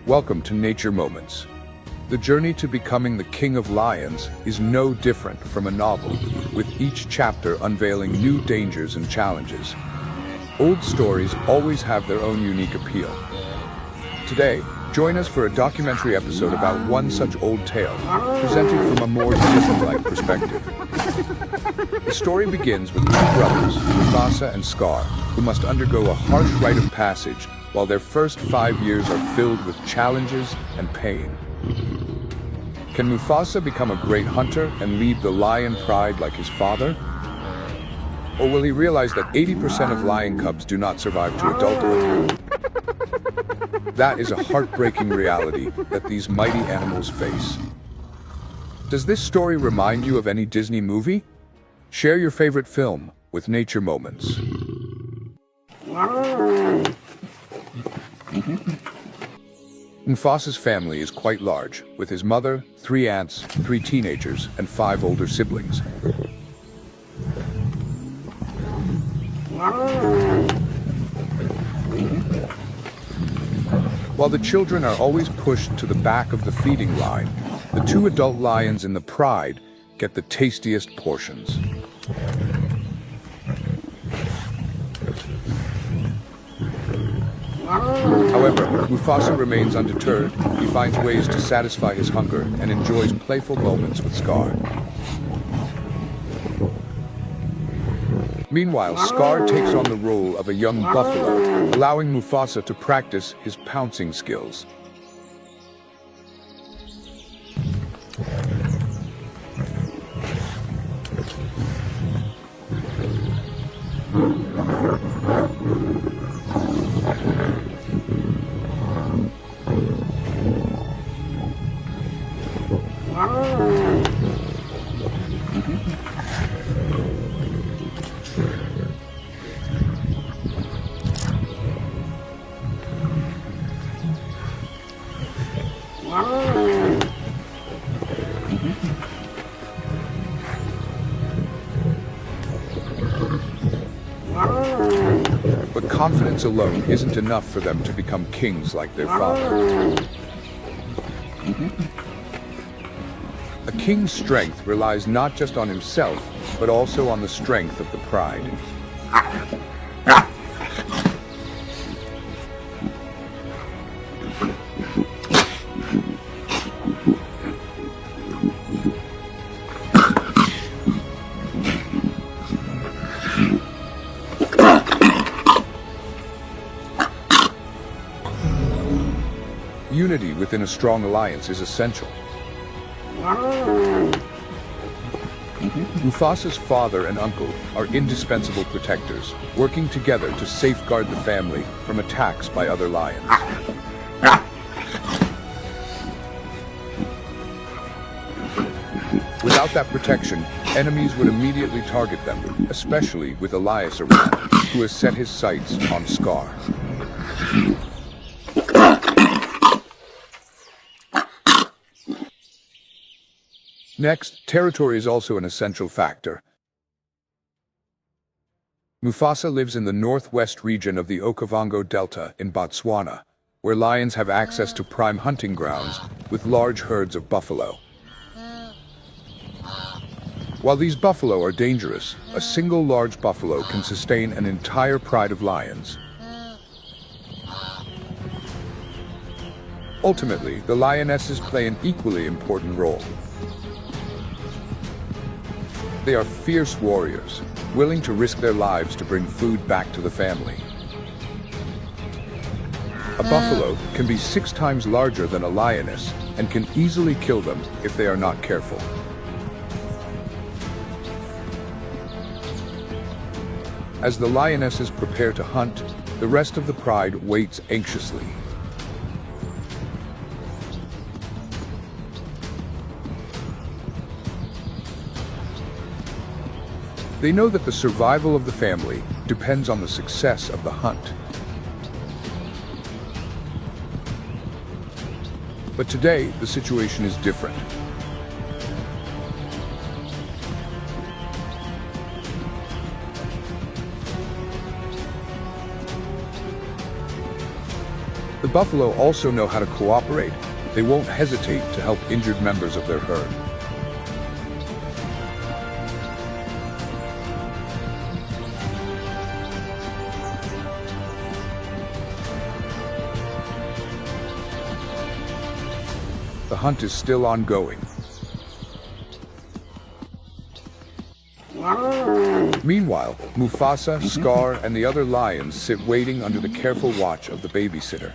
Welcome to Nature Moments. The journey to becoming the king of lions is no different from a novel, with each chapter unveiling new dangers and challenges. Old stories always have their own unique appeal. Today, join us for a documentary episode about one such old tale, presented from a more Disney-like perspective. The story begins with two brothers, Mufasa and Scar, who must undergo a harsh rite of passage while their first 5 years are filled with challenges and pain. Can Mufasa become a great hunter and lead the lion pride like his father? Or will he realize that 80% of lion cubs do not survive to adulthood? That is a heartbreaking reality that these mighty animals face. Does this story remind you of any Disney movie? Share your favorite film with Nature Moments. Mufasa's family is quite large, with his mother, 3 aunts, 3 teenagers, and 5 older siblings. While the children are always pushed to the back of the feeding line, the 2 adult lions in the pride get the tastiest portions. However, Mufasa remains undeterred. He finds ways to satisfy his hunger and enjoys playful moments with Scar. Meanwhile, Scar takes on the role of a young buffalo, allowing Mufasa to practice his pouncing skills. But confidence alone isn't enough for them to become kings like their father. A king's strength relies not just on himself, but also on the strength of the pride. Unity within a strong alliance is essential. Mufasa's father and uncle are indispensable protectors, working together to safeguard the family from attacks by other lions. Without that protection, enemies would immediately target them, especially with Elias around, who has set his sights on Scar. Next, territory is also an essential factor. Mufasa lives in the northwest region of the Okavango Delta in Botswana, where lions have access to prime hunting grounds with large herds of buffalo. While these buffalo are dangerous, a single large buffalo can sustain an entire pride of lions. Ultimately, the lionesses play an equally important role. They are fierce warriors, willing to risk their lives to bring food back to the family. A buffalo can be 6 times larger than a lioness and can easily kill them if they are not careful. As the lionesses prepare to hunt, the rest of the pride waits anxiously. They know that the survival of the family depends on the success of the hunt. But today, the situation is different. The buffalo also know how to cooperate. They won't hesitate to help injured members of their herd. The hunt is still ongoing. Meanwhile, Mufasa, Scar, and the other lions sit waiting under the careful watch of the babysitter.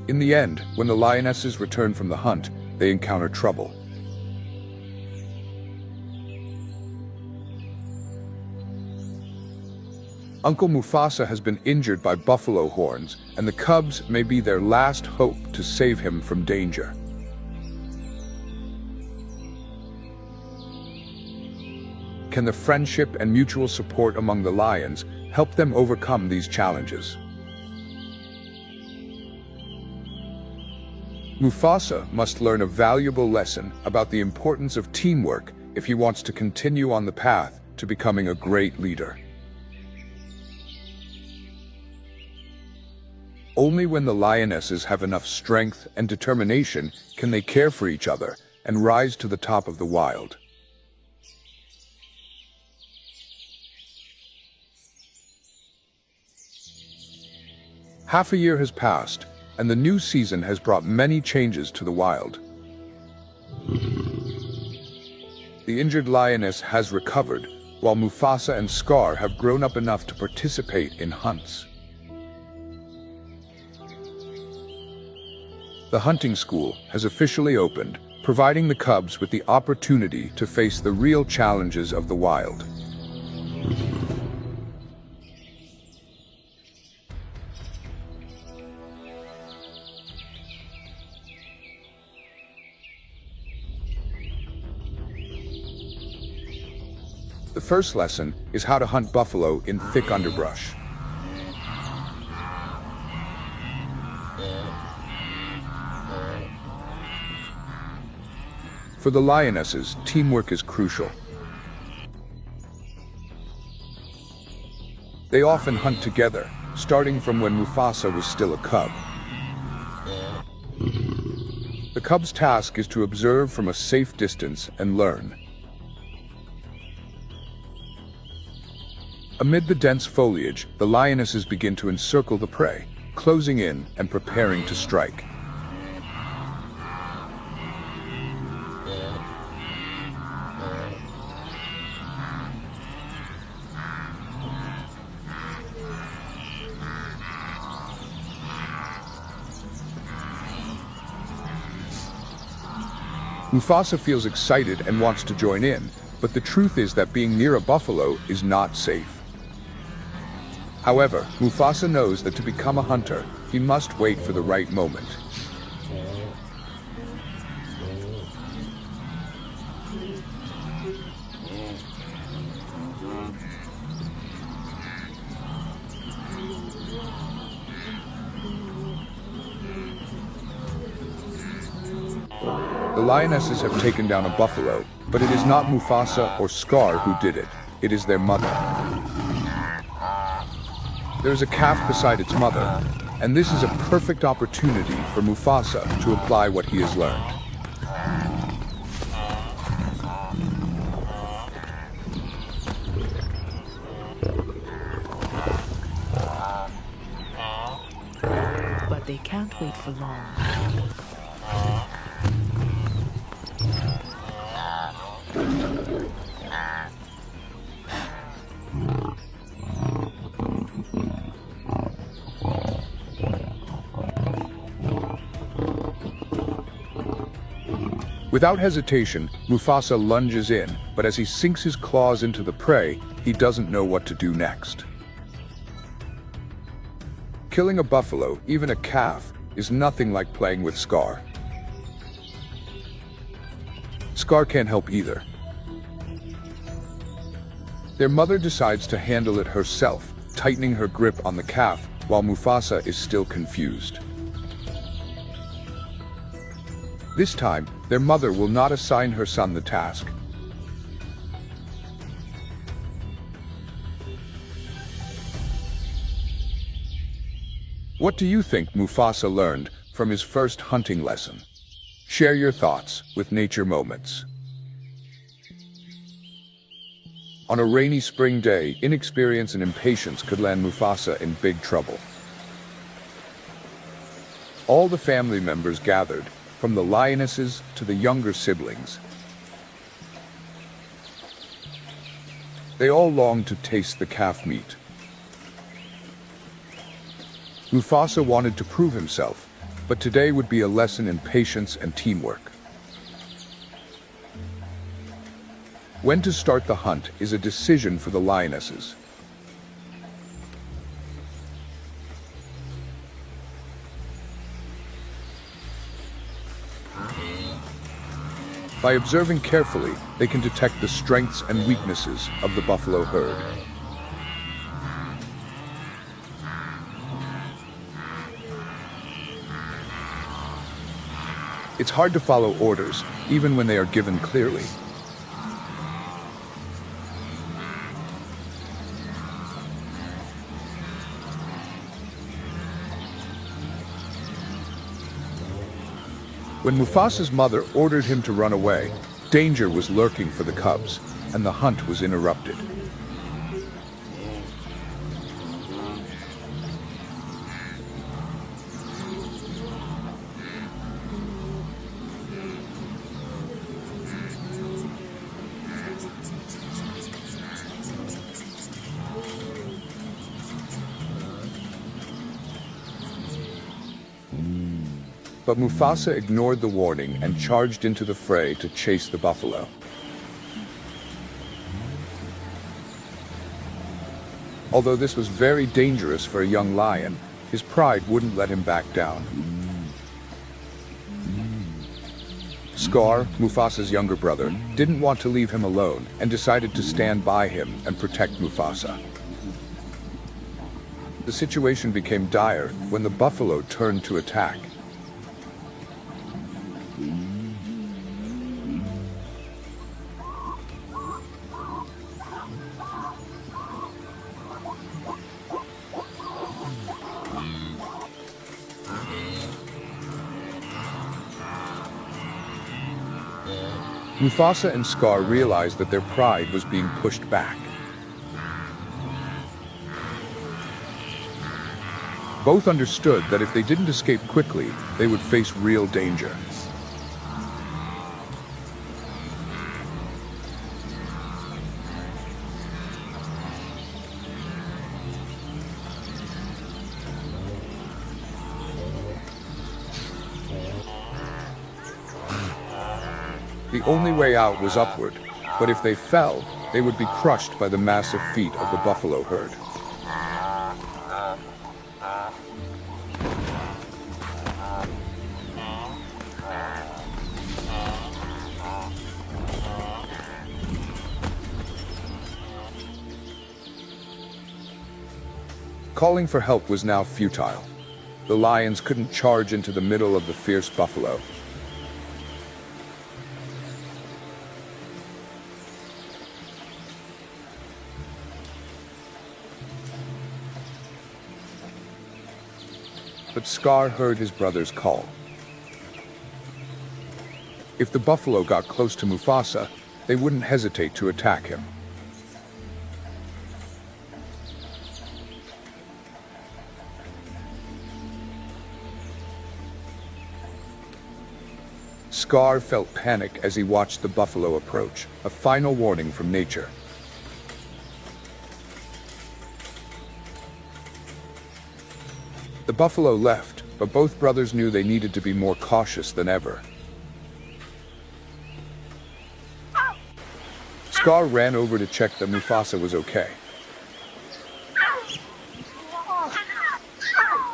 In the end, when the lionesses return from the hunt, they encounter trouble. Uncle Mufasa has been injured by buffalo horns, and the cubs may be their last hope to save him from danger. Can the friendship and mutual support among the lions help them overcome these challenges? Mufasa must learn a valuable lesson about the importance of teamwork if he wants to continue on the path to becoming a great leader. Only when the lionesses have enough strength and determination can they care for each other and rise to the top of the wild. Half a year has passed, and the new season has brought many changes to the wild. The injured lioness has recovered, while Mufasa and Scar have grown up enough to participate in hunts. The hunting school has officially opened, providing the cubs with the opportunity to face the real challenges of the wild. The first lesson is how to hunt buffalo in thick underbrush. For the lionesses, teamwork is crucial. They often hunt together, starting from when Mufasa was still a cub. The cub's task is to observe from a safe distance and learn. Amid the dense foliage, the lionesses begin to encircle the prey, closing in and preparing to strike. Mufasa feels excited and wants to join in, but the truth is that being near a buffalo is not safe. However, Mufasa knows that to become a hunter, he must wait for the right moment. The lionesses have taken down a buffalo, but it is not Mufasa or Scar who did it. It is their mother. There is a calf beside its mother, and this is a perfect opportunity for Mufasa to apply what he has learned. But they can't wait for long. Without hesitation, Mufasa lunges in, but as he sinks his claws into the prey, he doesn't know what to do next. Killing a buffalo, even a calf, is nothing like playing with Scar. Scar can't help either. Their mother decides to handle it herself, tightening her grip on the calf while Mufasa is still confused. This time, their mother will not assign her son the task. What do you think Mufasa learned from his first hunting lesson? Share your thoughts with Nature Moments. On a rainy spring day, inexperience and impatience could land Mufasa in big trouble. All the family members gathered, from the lionesses to the younger siblings. They all longed to taste the calf meat. Mufasa wanted to prove himself, but today would be a lesson in patience and teamwork. When to start the hunt is a decision for the lionesses. By observing carefully, they can detect the strengths and weaknesses of the buffalo herd. It's hard to follow orders, even when they are given clearly. When Mufasa's mother ordered him to run away, danger was lurking for the cubs, and the hunt was interrupted. But Mufasa ignored the warning and charged into the fray to chase the buffalo. Although this was very dangerous for a young lion, his pride wouldn't let him back down. Scar, Mufasa's younger brother, didn't want to leave him alone and decided to stand by him and protect Mufasa. The situation became dire when the buffalo turned to attack. Mufasa and Scar realized that their pride was being pushed back. Both understood that if they didn't escape quickly, they would face real danger. The only way out was upward, but if they fell, they would be crushed by the massive feet of the buffalo herd. Calling for help was now futile. The lions couldn't charge into the middle of the fierce buffalo. But Scar heard his brother's call. If the buffalo got close to Mufasa, they wouldn't hesitate to attack him. Scar felt panic as he watched the buffalo approach, a final warning from nature. The buffalo left, but both brothers knew they needed to be more cautious than ever. Scar ran over to check that Mufasa was okay.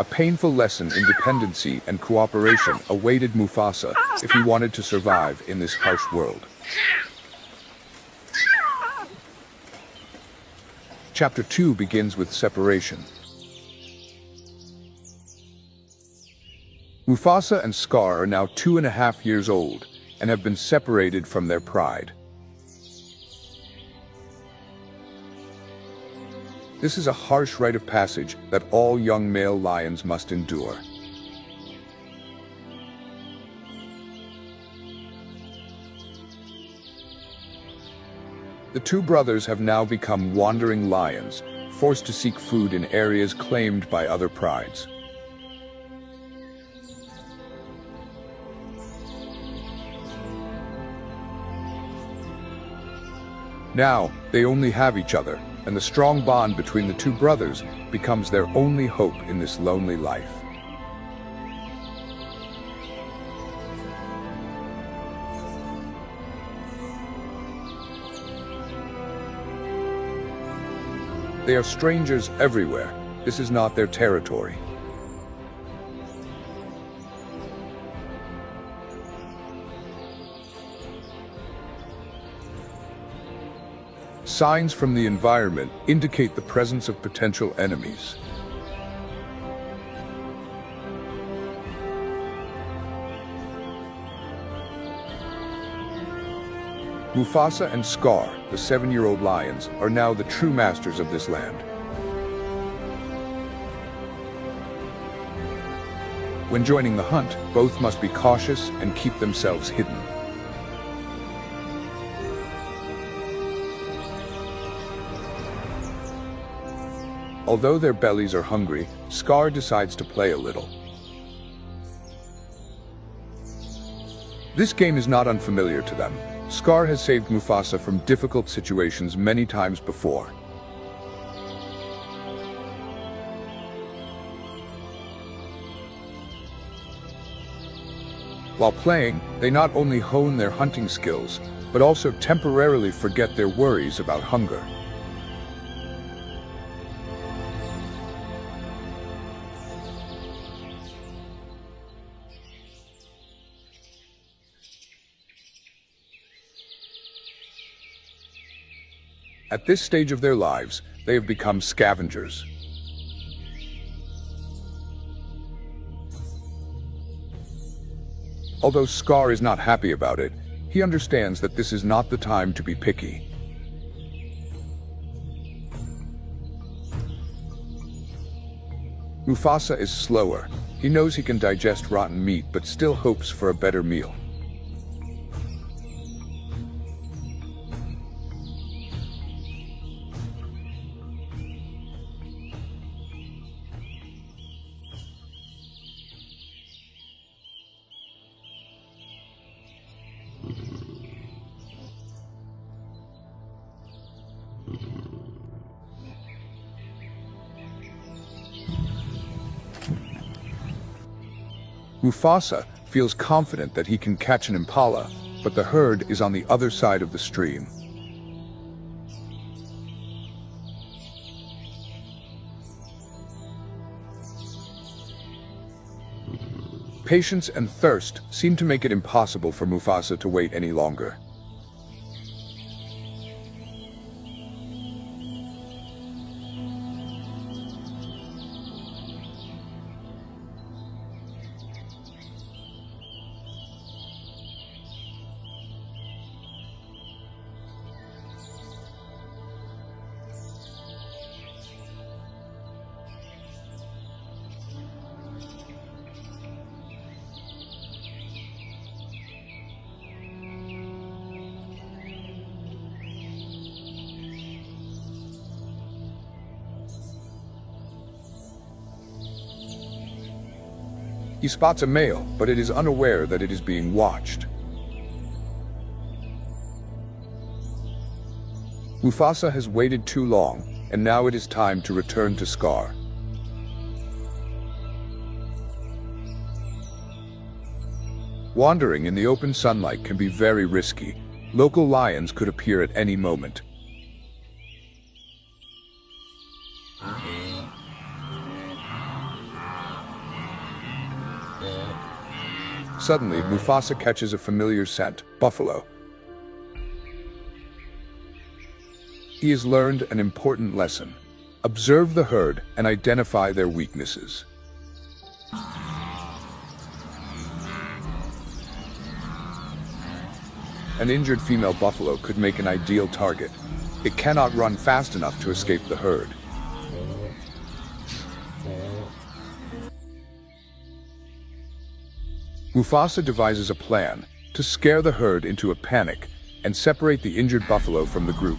A painful lesson in dependency and cooperation awaited Mufasa if he wanted to survive in this harsh world. Chapter 2 begins with separation. Mufasa and Scar are now 2.5 years old and have been separated from their pride. This is a harsh rite of passage that all young male lions must endure. The two brothers have now become wandering lions, forced to seek food in areas claimed by other prides. Now, they only have each other, and the strong bond between the two brothers becomes their only hope in this lonely life. They are strangers everywhere. This is not their territory. Signs from the environment indicate the presence of potential enemies. Mufasa and Scar, the 7-year-old lions, are now the true masters of this land. When joining the hunt, both must be cautious and keep themselves hidden. Although their bellies are hungry, Scar decides to play a little. This game is not unfamiliar to them. Scar has saved Mufasa from difficult situations many times before. While playing, they not only hone their hunting skills, but also temporarily forget their worries about hunger. At this stage of their lives, they have become scavengers. Although Scar is not happy about it, he understands that this is not the time to be picky. Mufasa is slower. He knows he can digest rotten meat, but still hopes for a better meal. Mufasa feels confident that he can catch an impala, but the herd is on the other side of the stream. Patience and thirst seem to make it impossible for Mufasa to wait any longer. He spots a male, but it is unaware that it is being watched. Mufasa has waited too long, and now it is time to return to Scar. Wandering in the open sunlight can be very risky. Local lions could appear at any moment. Suddenly, Mufasa catches a familiar scent, buffalo. He has learned an important lesson. Observe the herd and identify their weaknesses. An injured female buffalo could make an ideal target. It cannot run fast enough to escape the herd. Mufasa devises a plan to scare the herd into a panic and separate the injured buffalo from the group.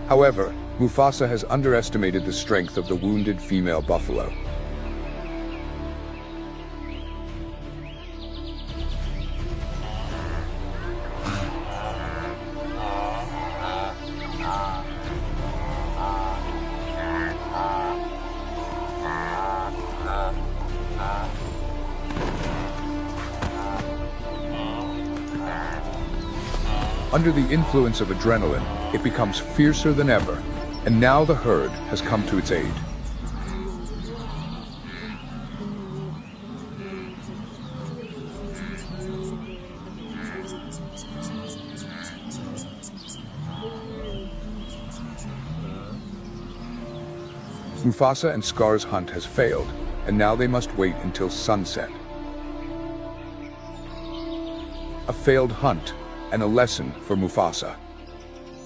However, Mufasa has underestimated the strength of the wounded female buffalo. Under the influence of adrenaline, it becomes fiercer than ever, and now the herd has come to its aid. Mufasa and Scar's hunt has failed, and now they must wait until sunset. A failed hunt and a lesson for Mufasa.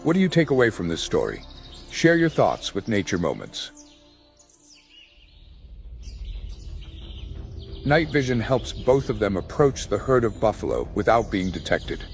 What do you take away from this story? Share your thoughts with Nature Moments. Night vision helps both of them approach the herd of buffalo without being detected.